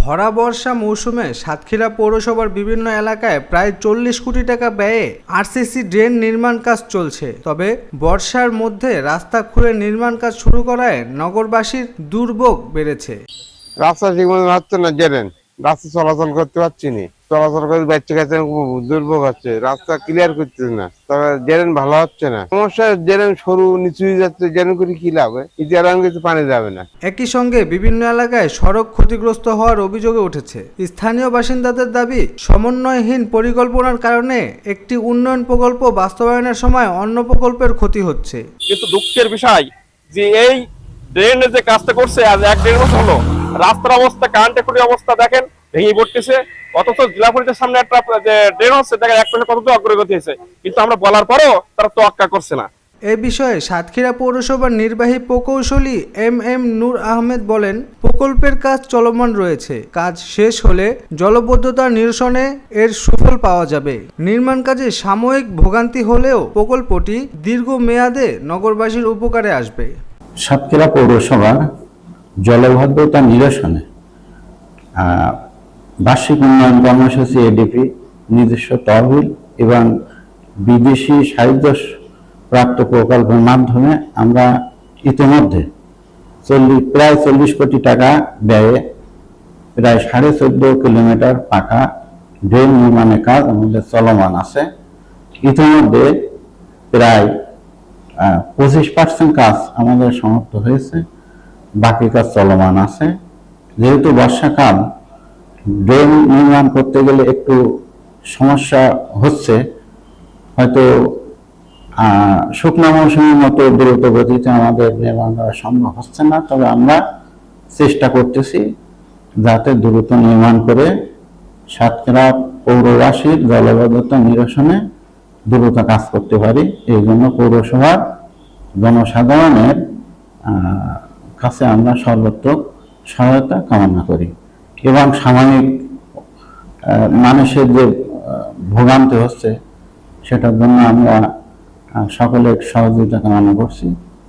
ভরা বর্ষা মৌসুমে সাতক্ষীরা পৌরসভার বিভিন্ন এলাকায় প্রায় 40 কোটি টাকা ব্যয়ে আরসিসি ড্রেন নির্মাণ কাজ চলছে। তবে বর্ষার মধ্যে রাস্তা খুঁড়ে নির্মাণ কাজ শুরু করায় নগরবাসীর দুর্ভোগ বেড়েছে। রাস্তা ঠিক মতো হচ্ছে না, ড্রেন রাস্তা চলাচল করতে পারছি না, চলাচল করে বাচ্চা কাছে দুর্ভোগ হচ্ছে, রাস্তা ক্লিয়ার করতেছে না, তবে ড্রেন ভালো হচ্ছে না। সমস্যা ড্রেন সরু নিচু হয়ে যাচ্ছে, ড্রেন করে কি লাভ? ইতিহার কিছু পানি যাবে না। একই সঙ্গে বিভিন্ন এলাকায় সড়ক ক্ষতিগ্রস্ত হওয়ার অভিযোগে উঠেছে। স্থানীয় বাসিন্দাদের দাবি, সমন্বয়হীন পরিকল্পনার কারণে একটি উন্নয়ন প্রকল্প বাস্তবায়নের সময় অন্য প্রকল্পের ক্ষতি হচ্ছে। কিন্তু দুঃখের বিষয় যে এই ড্রেনের যে কাজটা করছে আজ 1-1.5 বছর হলো, রাস্তার অবস্থা, কারেন্টের খুঁটির অবস্থা দেখেন, ভেঙে পড়তেছে। অথচ জেলা পরিষদের সামনে একটা যে ড্রেন হচ্ছে দেখেন এক পাশে কতটা অগ্রগতি হয়েছে, কিন্তু আমরা বলার পরেও তারা তোয়াক্কা করছে না। এ বিষয়ে সাতক্ষীরা পৌরসভার নির্বাহী প্রকৌশলী এম নূর আহমেদ বলেন, প্রকল্পের কাজ চলমান রয়েছে। কাজ শেষ হলে জলবদ্ধতা নিরসনে এর সুফল পাওয়া যাবে। নির্মাণ কাজে সাময়িক ভোগান্তি হলেও প্রকল্পটি দীর্ঘমেয়াদে নগরবাসীর উপকারে আসবে। সাতক্ষীরা পৌরসভা জলবদ্ধতা নিরসনে বার্ষিক উন্নয়ন কর্মসূচি এডিপি, নিজস্ব তহবিল এবং বিদেশি সাহায্য প্রাপ্ত প্রকল্পের মাধ্যমে আমরা ইতিমধ্যে প্রায় 40 কোটি টাকা ব্যয়ে প্রায় 14.5 কিলোমিটার পাকা ড্রেন নির্মাণের কাজ আমাদের চলমান আছে। ইতিমধ্যে প্রায় 25% কাজ আমাদের সমাপ্ত হয়েছে, বাকি কাজ চলমান আছে। যেহেতু বর্ষাকাল, ড্রেন নির্মাণ করতে গেলে একটু সমস্যা হচ্ছে, হয়তো শুকনো মৌসুমের মতো দ্রুত গতিতে আমাদের নির্মাণ করা সম্ভব হচ্ছে না। তবে আমরা চেষ্টা করতেছি যাতে দ্রুত নির্মাণ করে সাতক্ষীরা পৌরবাসীর জলবদ্ধতা নিরসনে দ্রুত কাজ করতে পারি। এই জন্য পৌরসভার জনসাধারণের কাছে আমরা সর্বোত্তম সহায়তা কামনা করি এবং সাময়িক মানুষের যে ভোগান্তি হচ্ছে সেটার জন্য আমরা সকলের সহযোগিতা কামনা করছি।